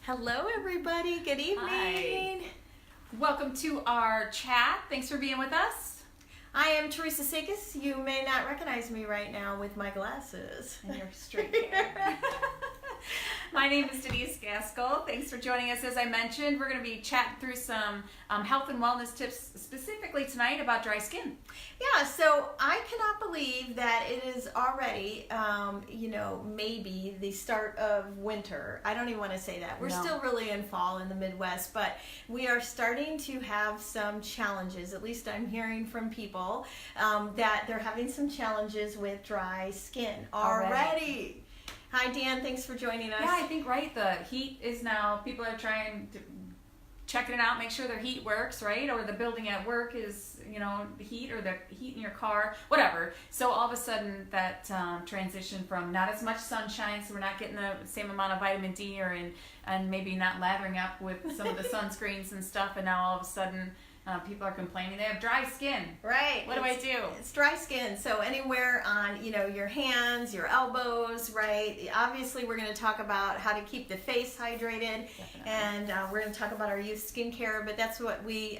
Hello, everybody. Good evening. Hi. Welcome to our chat. Thanks for being with us. I am Teresa Sakis. You may not recognize me right now with my glasses. And your straight hair. My name is Denise Gaskell. Thanks for joining us. As I mentioned, we're going to be chatting through some health and wellness tips specifically tonight about dry skin. Yeah, so I cannot believe that it is already, maybe the start of winter. I don't even want to say that. We're still really in fall in the Midwest, but we are starting to have some challenges. At least I'm hearing from people that they're having some challenges with dry skin already. Hi, Dan. Thanks for joining us. Yeah, I think, right, the heat is now, people are trying to checking it out, make sure their heat works, right? Or the building at work is, the heat, or the heat in your car, whatever. So all of a sudden that transition from not as much sunshine, so we're not getting the same amount of vitamin D, and maybe not lathering up with some of the sunscreens and stuff, and now all of a sudden people are complaining they have dry skin. Right. What do I do? It's dry skin. So anywhere on, your hands, your elbows, right? Obviously, we're going to talk about how to keep the face hydrated. Definitely. And we're going to talk about our youth skincare, but that's what we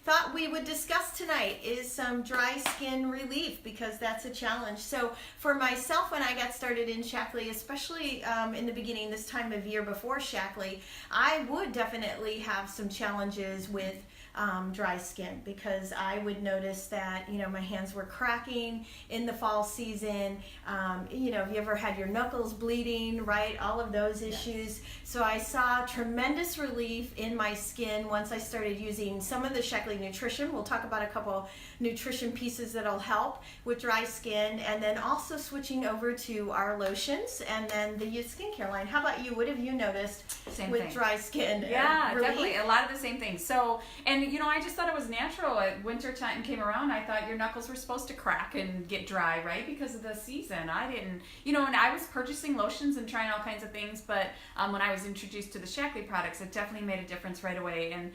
thought we would discuss tonight is some dry skin relief, because that's a challenge. So for myself, when I got started in Shaklee, especially in the beginning, this time of year before Shaklee, I would definitely have some challenges with dry skin, because I would notice that my hands were cracking in the fall season. Have you ever had your knuckles bleeding, right? All of those issues. Yes. So I saw tremendous relief in my skin once I started using some of the Shaklee nutrition. We'll talk about a couple nutrition pieces that'll help with dry skin, and then also switching over to our lotions and then the youth skincare line. How about you? What have you noticed with dry skin? Yeah, definitely. A lot of the same things. So, and I just thought it was natural. Winter time came around, I thought your knuckles were supposed to crack and get dry, right? Because of the season. I didn't, and I was purchasing lotions and trying all kinds of things, but when I was introduced to the Shaklee products, it definitely made a difference right away. And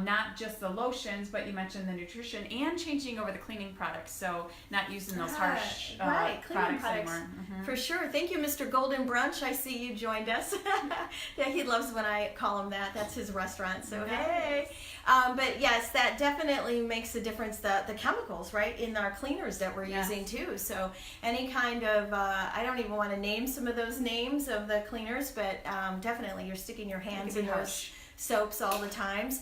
not just the lotions, but you mentioned the nutrition and changing over the cleaning products. So not using those harsh products anymore. Mm-hmm. For sure. Thank you, Mr. Golden Brunch. I see you joined us. Yeah, he loves when I call him that. That's his restaurant. So nice. Hey. But yes, that definitely makes a difference. The chemicals, right, in our cleaners that we're using too. So any kind of, I don't even want to name some of those names of the cleaners, but definitely you're sticking your hands in those soaps all the times.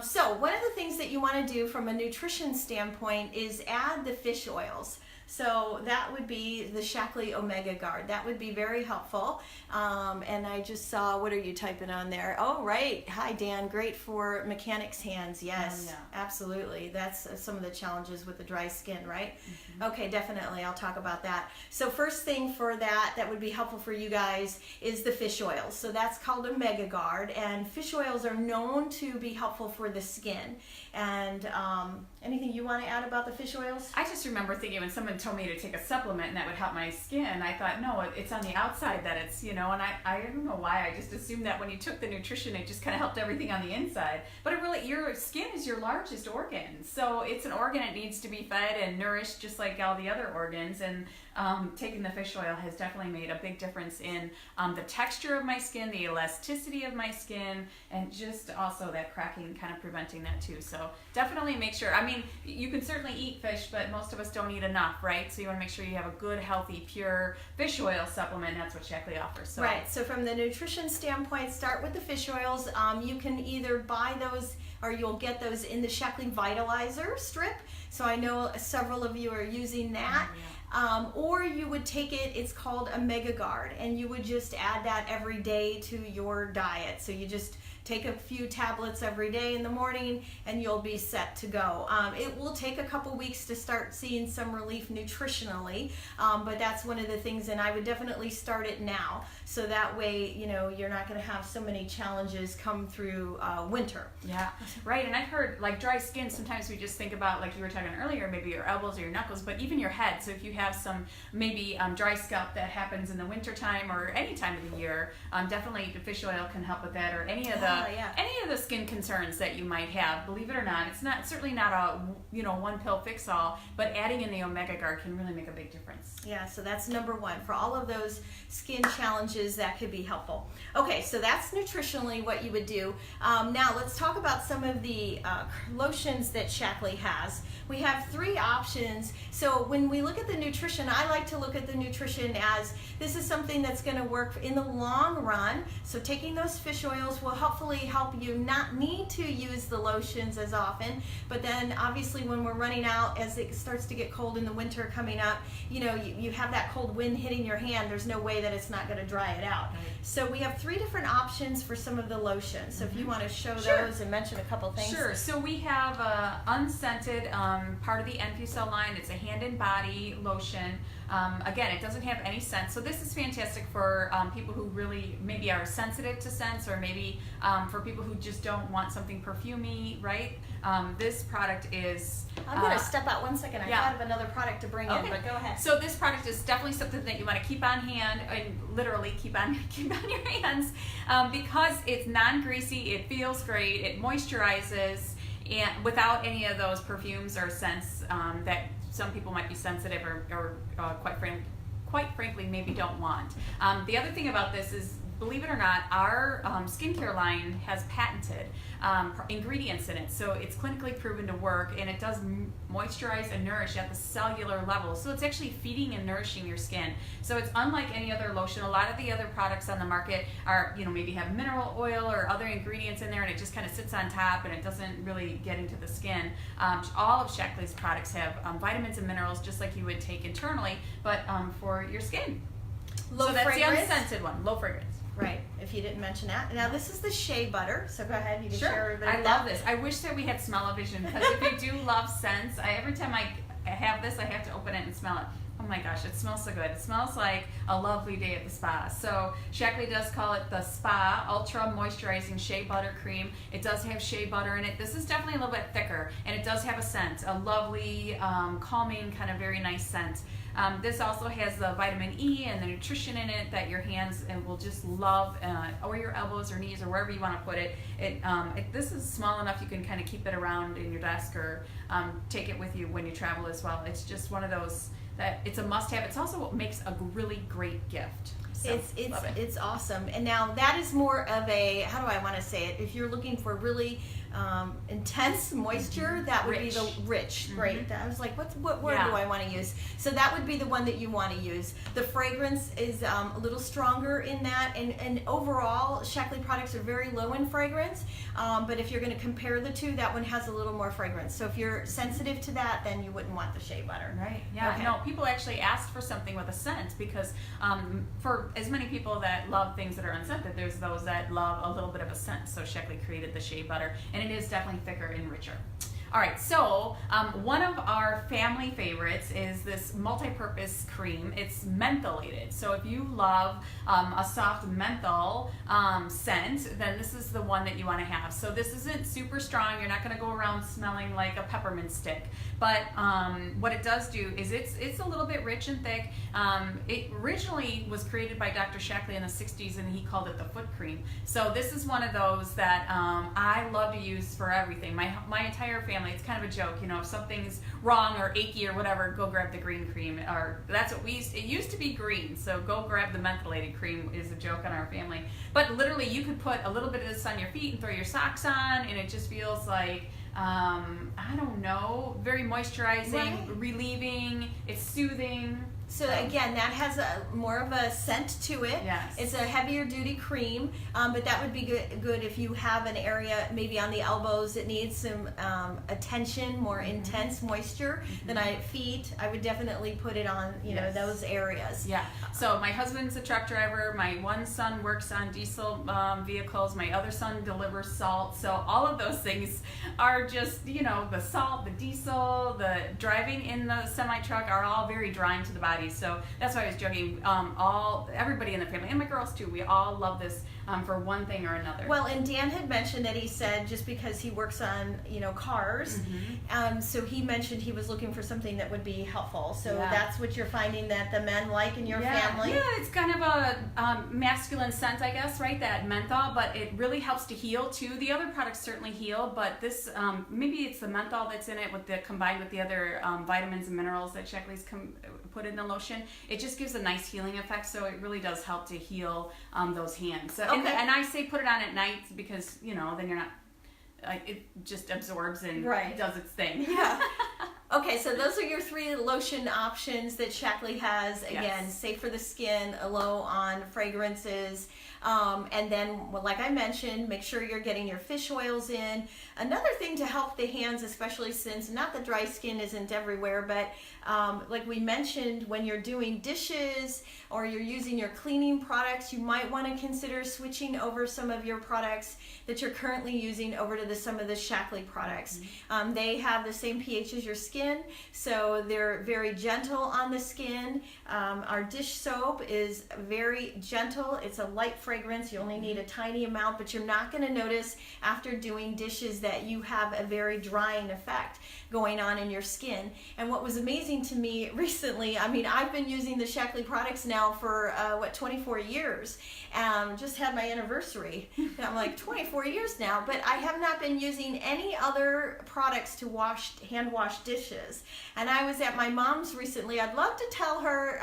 So one of the things that you want to do from a nutrition standpoint is add the fish oils. So that would be the Shaklee Omega Guard. That would be very helpful. And I just saw, what are you typing on there? Oh, right. Hi, Dan. Great for mechanics' hands. Yes, absolutely. That's some of the challenges with the dry skin, right? Mm-hmm. Okay, definitely. I'll talk about that. So first thing for that would be helpful for you guys is the fish oils. So that's called Omega Guard. And fish oils are known to be helpful for the skin. And anything you want to add about the fish oils? I just remember thinking when someone told me to take a supplement and that would help my skin, I thought, no, it's on the outside that it's, and I don't know why, I just assumed that when you took the nutrition, it just kind of helped everything on the inside. But it really, your skin is your largest organ. So it's an organ, it needs to be fed and nourished just like all the other organs. And taking the fish oil has definitely made a big difference in the texture of my skin, the elasticity of my skin, and just also that cracking, kind of preventing that too. So definitely make sure, you can certainly eat fish, but most of us don't eat enough, right? So you want to make sure you have a good, healthy, pure fish oil supplement. That's what Shaklee offers. So. Right. So from the nutrition standpoint, start with the fish oils. You can either buy those or you'll get those in the Shaklee Vitalizer strip. So I know several of you are using that. Or you would take it, it's called Omega Guard, and you would just add that every day to your diet. So you just take a few tablets every day in the morning and you'll be set to go. It will take a couple weeks to start seeing some relief nutritionally, but that's one of the things, and I would definitely start it now. So that way, you're not going to have so many challenges come through winter. Yeah, right. And I've heard, like, dry skin, sometimes we just think about, like you were talking earlier, maybe your elbows or your knuckles, but even your head. So if you have some maybe dry scalp that happens in the wintertime or any time of the year, definitely the fish oil can help with that, or any of the any of the skin concerns that you might have. Believe it or not, it's certainly not a one pill fix all, but adding in the Omega Guard can really make a big difference. Yeah, so that's number one. For all of those skin challenges, that could be helpful. Okay, so that's nutritionally what you would do. Now let's talk about some of the lotions that Shaklee has. We have 3 options. So when we look at the nutrition, I like to look at the nutrition as this is something that's going to work in the long run. So taking those fish oils will hopefully help you not need to use the lotions as often. But then obviously when we're running out, as it starts to get cold in the winter coming up, you have that cold wind hitting your hand. There's no way that it's not going to dry it out. Right. So we have 3 different options for some of the lotions. So if you want to show Sure. those and mention a couple things. Sure. So we have unscented part of the Enfusel line. It's a hand and body lotion. Again, it doesn't have any scent. So this is fantastic for people who really maybe are sensitive to scents, or maybe for people who just don't want something perfumey, right? This product is... I'm going to step out 1 second. I thought of another product to bring in, but go ahead. So this product is definitely something that you want to keep on hand, and literally keep on your hands, because it's non-greasy, it feels great, it moisturizes, and without any of those perfumes or scents that some people might be sensitive or quite frankly maybe don't want. The other thing about this is, believe it or not, our skincare line has patented ingredients in it, so it's clinically proven to work, and it does moisturize and nourish at the cellular level. So it's actually feeding and nourishing your skin. So it's unlike any other lotion. A lot of the other products on the market are, maybe have mineral oil or other ingredients in there, and it just kind of sits on top and it doesn't really get into the skin. All of Shaklee's products have vitamins and minerals, just like you would take internally, but for your skin. Low so that's fragrance. the unscented one, low fragrance. Right, if you didn't mention that. Now this is the shea butter, so go ahead, you can Sure. share everybody I with love that. this. I wish that we had smell-o-vision, because if you do love scents, every time I have this, I have to open it and smell it. Oh my gosh, it smells so good. It smells like a lovely day at the spa. So Shaklee does call it the Spa Ultra Moisturizing Shea Butter Cream. It does have shea butter in it. This is definitely a little bit thicker, and it does have a scent, a lovely, calming, kind of very nice scent. This also has the vitamin E and the nutrition in it that your hands will just love, or your elbows or knees or wherever you want to put it. This is small enough you can kind of keep it around in your desk, or take it with you when you travel as well. It's just one of those that it's a must-have. It's also what makes a really great gift. So, It's awesome. And now that is more of a, how do I want to say it? If you're looking for really intense moisture, that would be the rich, right? I was like, what word do I want to use? So that would be the one that you want to use. The fragrance is a little stronger in that, and overall, Shaklee products are very low in fragrance, but if you're going to compare the two, that one has a little more fragrance. So if you're sensitive to that, then you wouldn't want the shea butter. Right, yeah. Okay. No, people actually asked for something with a scent, because for as many people that love things that are unscented, there's those that love a little bit of a scent. So Shaklee created the shea butter, and it is definitely thicker and richer. All right, so one of our family favorites is this multi-purpose cream. It's mentholated. So if you love a soft menthol scent, then this is the one that you want to have. So this isn't super strong. You're not going to go around smelling like a peppermint stick. But what it does do is it's a little bit rich and thick. It originally was created by Dr. Shaklee in the 60s, and he called it the foot cream. So this is one of those that I love to use for everything. My entire family, it's kind of a joke, if something's wrong or achy or whatever, go grab the green cream. Or that's what it used to be green, so go grab the mentholated cream is a joke on our family. But literally, you could put a little bit of this on your feet and throw your socks on, and it just feels like, I don't know, very moisturizing, relieving, it's soothing. So again, that has more of a scent to it. Yes. It's a heavier duty cream, but that would be good if you have an area maybe on the elbows that needs some attention, more intense moisture than feet. I would definitely put it on those areas. Yeah. So my husband's a truck driver. My one son works on diesel vehicles. My other son delivers salt. So all of those things are just the salt, the diesel, the driving in the semi truck are all very drying to the body. So that's why I was joking. Everybody in the family, and my girls too, we all love this for one thing or another. Well, and Dan had mentioned that he said just because he works on, cars, so he mentioned he was looking for something that would be helpful. So that's what you're finding that the men like in your family? Yeah, it's kind of a masculine scent, I guess, right? That menthol, but it really helps to heal too. The other products certainly heal, but this, maybe it's the menthol that's in it combined with the other vitamins and minerals that Shaklee's put in the lotion. It just gives a nice healing effect, so it really does help to heal those hands. So, and I say put it on at night because, then you're not, it just absorbs and does its thing. Yeah. Okay, so those are your 3 lotion options that Shaklee has. Again, safe for the skin, low on fragrances. And then, like I mentioned, make sure you're getting your fish oils in. Another thing to help the hands, especially since not that dry skin isn't everywhere, but like we mentioned, when you're doing dishes or you're using your cleaning products, you might want to consider switching over some of your products that you're currently using over to some of the Shaklee products. They have the same pH as your skin, so they're very gentle on the skin. Our dish soap is very gentle. It's a light fragrance. You only need a tiny amount, but you're not going to notice after doing dishes that you have a very drying effect going on in your skin. And what was amazing to me recently, I've been using the Shaklee products now for 24 years. Just had my anniversary. And I'm like, 24 years now, but I have not been using any other products to hand wash dishes. And I was at my mom's recently. I'd love to tell her,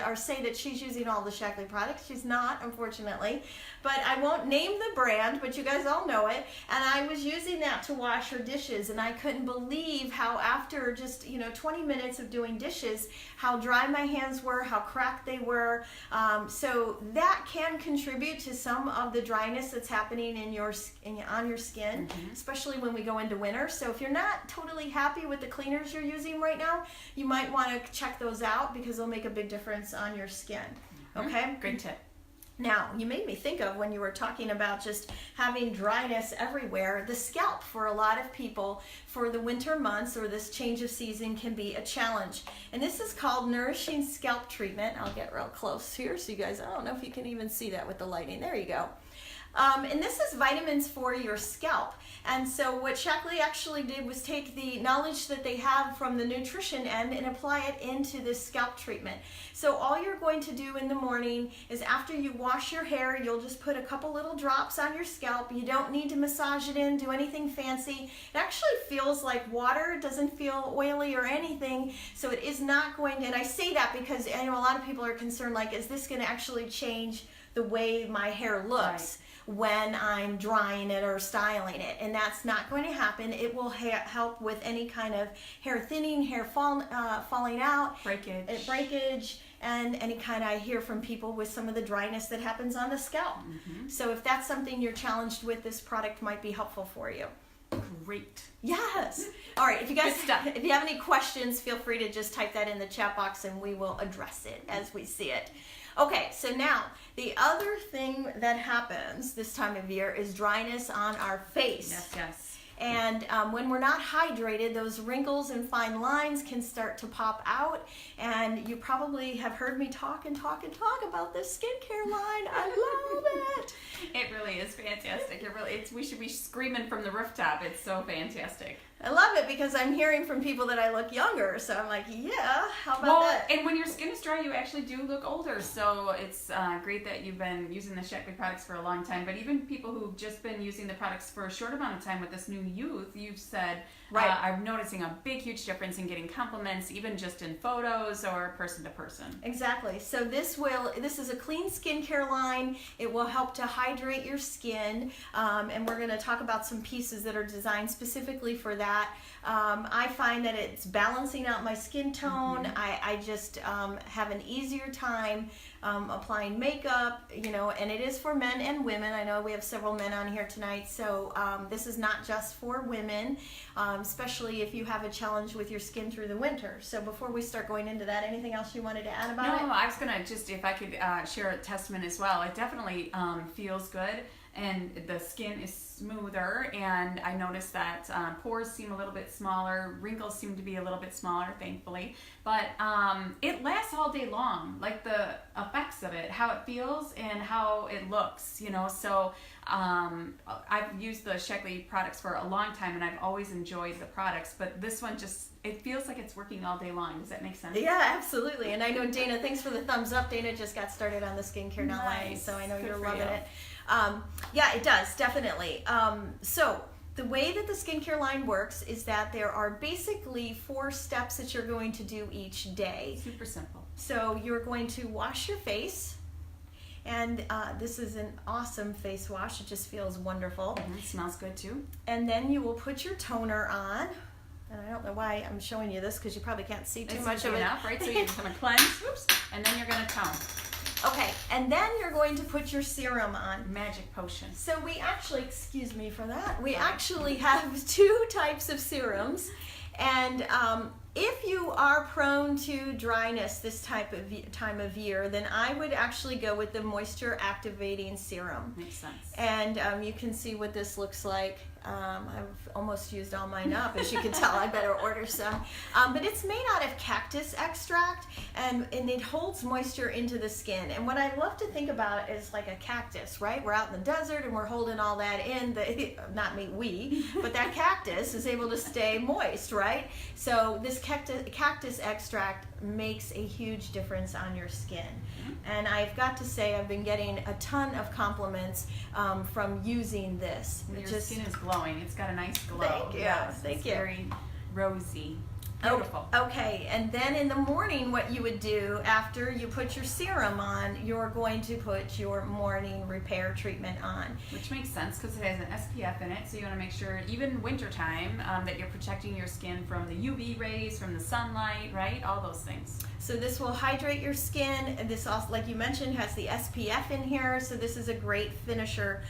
or say that she's using all the Shaklee products. She's not, unfortunately. But I won't name the brand, but you guys all know it. And I was using that to wash her dishes, and I couldn't believe how after just 20 minutes of doing dishes, how dry my hands were, how cracked they were. So that can contribute to some of the dryness that's happening on your skin, especially when we go into winter. So if you're not totally happy with the cleaners you're using right now, you might want to check those out because they'll make a big difference on your skin. Okay? Great tip. Now, you made me think of when you were talking about just having dryness everywhere, the scalp for a lot of people for the winter months or this change of season can be a challenge. And this is called Nourishing Scalp Treatment. I'll get real close here so you guys, I don't know if you can even see that with the lighting. There you go. And this is vitamins for your scalp. And so what Shaklee actually did was take the knowledge that they have from the nutrition end and apply it into this scalp treatment. So all you're going to do in the morning is after you wash your hair, you'll just put a couple little drops on your scalp. You don't need to massage it in, do anything fancy. It actually feels like water. It doesn't feel oily or anything. So it is not going to, and I say that because I know a lot of people are concerned, like, is this going to actually change the way my hair looks when I'm drying it or styling it? And that's not going to happen. It will help with any kind of hair thinning, hair falling out, breakage, and any kind I hear from people with some of the dryness that happens on the scalp. So if that's something you're challenged with, this product might be helpful for you. Great. Yes. All right. If you have any questions, feel free to just type that in the chat box and we will address it as we see it. Okay, so now the other thing that happens this time of year is dryness on our face. Yes. And when we're not hydrated, those wrinkles and fine lines can start to pop out. And you probably have heard me talk about this skincare line. I love it. It really is fantastic. We should be screaming from the rooftop. It's so fantastic. I love it because I'm hearing from people that I look younger. So I'm like, yeah, how about that? And when your skin is dry, you actually do look older. So it's great that you've been using the Shaklee products for a long time. But even people who've just been using the products for a short amount of time with this new youth, you've said, I'm noticing a big, huge difference in getting compliments, even just in photos or person to person. Exactly. So this is a clean skincare line. It will help to hydrate your skin. And we're going to talk about some pieces that are designed specifically for that. I find that it's balancing out my skin tone. I just have an easier time applying makeup, and it is for men and women. I know we have several men on here tonight, so this is not just for women, especially if you have a challenge with your skin through the winter. So before we start going into that, anything else you wanted to add about it? No, I was going to just, if I could share a testament as well. It definitely feels good. And the skin is smoother, and I noticed that pores seem a little bit smaller, wrinkles seem to be a little bit smaller, thankfully, but it lasts all day long. Like the effects of it, how it feels and how it looks, you know. So I've used the Sheckley products for a long time and I've always enjoyed the products, but this one just, it feels like it's working all day long. Does that make sense? Yeah, absolutely. And I know Dana, thanks for the thumbs up. Dana just got started on the Skincare Now line, Nice. so I know Good you're for loving you. it. Yeah, it does, definitely. So the way that the skincare line works is that there are basically 4 steps that you're going to do each day. Super simple. So you're going to wash your face, and this is an awesome face wash. It just feels wonderful. It smells good too. And then you will put your toner on. And I don't know why I'm showing you this because you probably can't see too It's much easy of it. enough, right? So you're gonna cleanse, whoops, and then you're gonna tone. Okay, and then you're going to put your serum on. Magic potion. So we actually, excuse me for that, we actually have 2 types of serums. And if you are prone to dryness this time of year, then I would actually go with the moisture activating serum. Makes sense. And you can see what this looks like. I've almost used all mine up. As you can tell, I better order some. But it's made out of cactus extract, and it holds moisture into the skin. And what I love to think about is like a cactus, right? We're out in the desert and we're holding all that in. Not me, we, but that cactus is able to stay moist, right? So this cactus extract makes a huge difference on your skin. And I've got to say, I've been getting a ton of compliments from using this. Your skin is glowing. It's got a nice glow. Thank you. Yes, Thank it's you. very rosy. Beautiful. Okay, and then in the morning, what you would do after you put your serum on, you're going to put your morning repair treatment on. Which makes sense because it has an SPF in it, so you want to make sure, even wintertime, that you're protecting your skin from the UV rays, from the sunlight, right? All those things. So this will hydrate your skin. And this also, like you mentioned, has the SPF in here, so this is a great finisher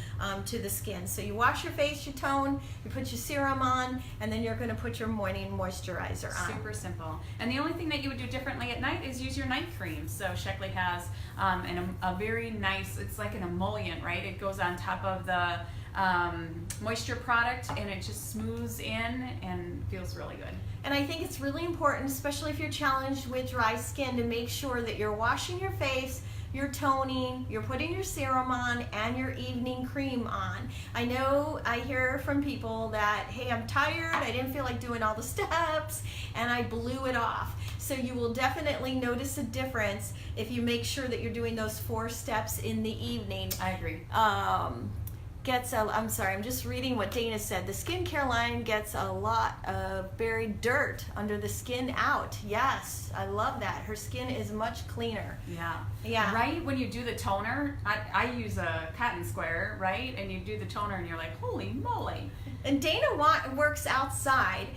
to the skin. So you wash your face, you tone, you put your serum on, and then you're going to put your morning moisturizer on. Super simple. And the only thing that you would do differently at night is use your night cream. So Sheckley has a very nice, it's like an emollient, right? It goes on top of the moisture product and it just smooths in and feels really good. And I think it's really important, especially if you're challenged with dry skin, to make sure that you're washing your face, you're toning, you're putting your serum on, and your evening cream on. I know I hear from people that, hey, I'm tired, I didn't feel like doing all the steps, and I blew it off. So you will definitely notice a difference if you make sure that you're doing those 4 steps in the evening. I agree. I'm sorry, I'm just reading what Dana said. The skincare line gets a lot of buried dirt under the skin out. Yes, I love that. Her skin is much cleaner. Yeah. Yeah. Right when you do the toner, I use a cotton square, right? And you do the toner and you're like, holy moly. And Dana works outside.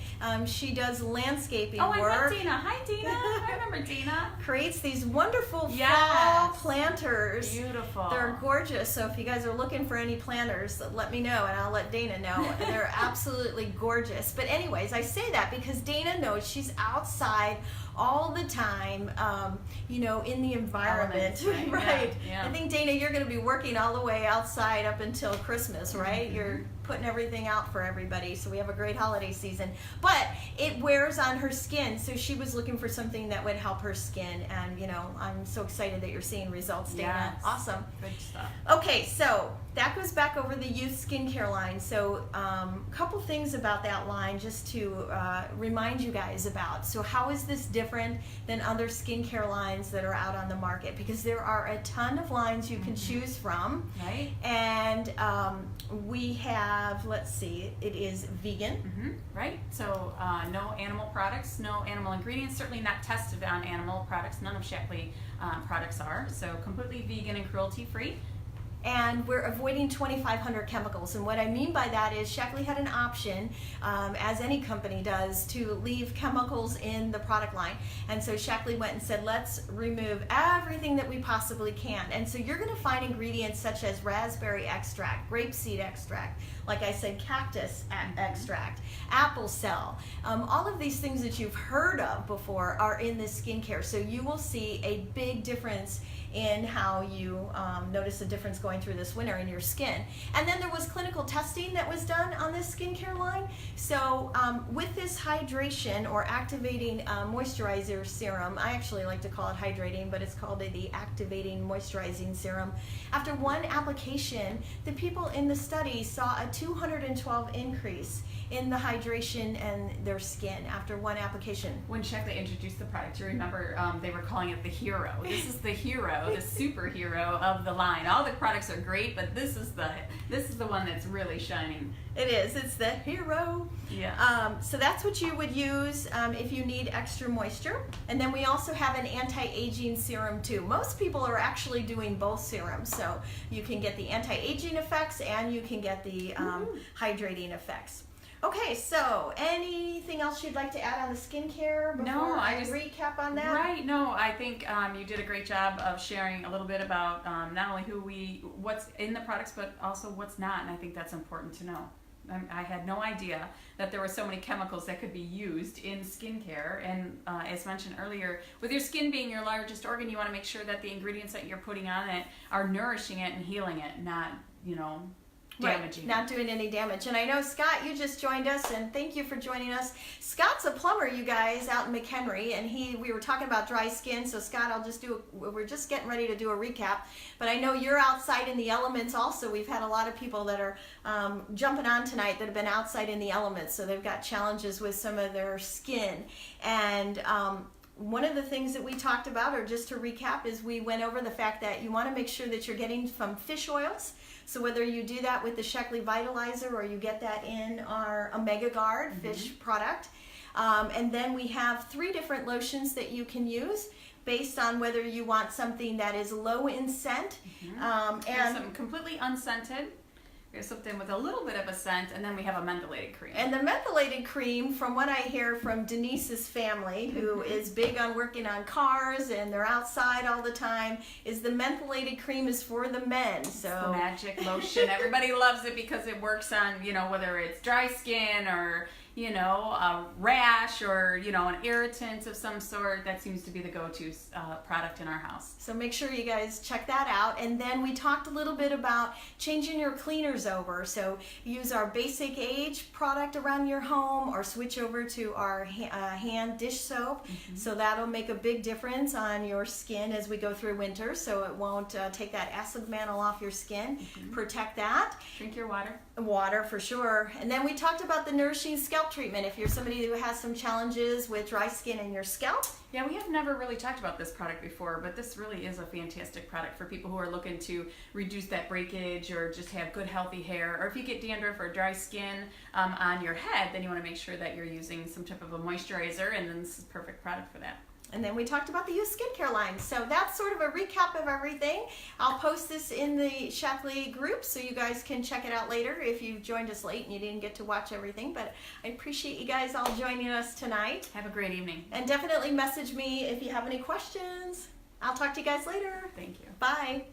She does landscaping Oh, I work. met Dana. Hi, Dana. I remember Dana. Creates these wonderful fall Yes. planters. Beautiful. They're gorgeous. So if you guys are looking for any planters, let me know and I'll let Dana know. They're absolutely gorgeous. But anyways, I say that because Dana knows she's outside all the time, in the environment. Elements, right? Right. Yeah. I think, Dana, you're going to be working all the way outside up until Christmas, right? Mm-hmm. You're putting everything out for everybody, so we have a great holiday season. But it wears on her skin, so she was looking for something that would help her skin, and I'm so excited that you're seeing results, Dana. Yes. Awesome. Good stuff. Okay, so that goes back over the youth skincare line. So a couple things about that line just to remind you guys about. So how is this different than other skincare lines that are out on the market? Because there are a ton of lines you can choose from. Right? And we have, let's see, it is vegan. Right? So no animal products, no animal ingredients, certainly not tested on animal products. None of Sheckley products are. So completely vegan and cruelty free. And we're avoiding 2,500 chemicals. And what I mean by that is Sheckley had an option, as any company does, to leave chemicals in the product line. And so Sheckley went and said, let's remove everything that we possibly can. And so you're gonna find ingredients such as raspberry extract, grapeseed extract, like I said, cactus extract, apple cell. All of these things that you've heard of before are in this skincare. So you will see a big difference in how you notice a difference going going through this winter in your skin. And then there was clinical testing that was done on this skincare line. So with this hydration or activating moisturizer serum, I actually like to call it hydrating, but it's called the activating moisturizing serum. After one application, the people in the study saw a 212 increase in the hydration and their skin after one application. When Shaklee introduced the product, you remember they were calling it the hero. This is the hero, the superhero of the line. All the products are great, but this is the one that's really shining. It is. It's the hero. Yeah. So that's what you would use if you need extra moisture. And then we also have an anti-aging serum too. Most people are actually doing both serums, so you can get the anti-aging effects and you can get the hydrating effects. Okay, so anything else you'd like to add on the skincare before No, I just recap on that? Right. No, I think you did a great job of sharing a little bit about not only what's in the products, but also what's not, and I think that's important to know. I had no idea that there were so many chemicals that could be used in skincare, and as mentioned earlier, with your skin being your largest organ, you want to make sure that the ingredients that you're putting on it are nourishing it and healing it, not, damaging. Right, not doing any damage. And I know, Scott, you just joined us, and thank you for joining us. Scott's a plumber, you guys, out in McHenry, and we were talking about dry skin. So Scott, we're just getting ready to do a recap. But I know you're outside in the elements also. We've had a lot of people that are jumping on tonight that have been outside in the elements, so they've got challenges with some of their skin. And one of the things that we talked about, or just to recap, is we went over the fact that you want to make sure that you're getting from fish oils. So whether you do that with the Shaklee Vitalizer or you get that in our Omega Guard fish product. And then we have 3 different lotions that you can use based on whether you want something that is low in scent. And some completely unscented. We have something with a little bit of a scent, and then we have a mentholated cream. And the mentholated cream, from what I hear from Denise's family, who is big on working on cars and they're outside all the time, is the mentholated cream is for the men. So it's the magic lotion. Everybody loves it because it works on, whether it's dry skin or, a rash or, an irritant of some sort. That seems to be the go-to product in our house. So make sure you guys check that out. And then we talked a little bit about changing your cleaners over. So use our Basic Age product around your home or switch over to our hand dish soap. So that'll make a big difference on your skin as we go through winter. So it won't take that acid mantle off your skin. Protect that. Drink your water. Water for sure. And then we talked about the nourishing scalp treatment. If you're somebody who has some challenges with dry skin in your scalp. Yeah, we have never really talked about this product before, but this really is a fantastic product for people who are looking to reduce that breakage or just have good healthy hair. Or if you get dandruff or dry skin on your head, then you want to make sure that you're using some type of a moisturizer, and then this is a perfect product for that. And then we talked about the youth skincare line. So that's sort of a recap of everything. I'll post this in the Shaklee group so you guys can check it out later if you've joined us late and you didn't get to watch everything. But I appreciate you guys all joining us tonight. Have a great evening. And definitely message me if you have any questions. I'll talk to you guys later. Thank you. Bye.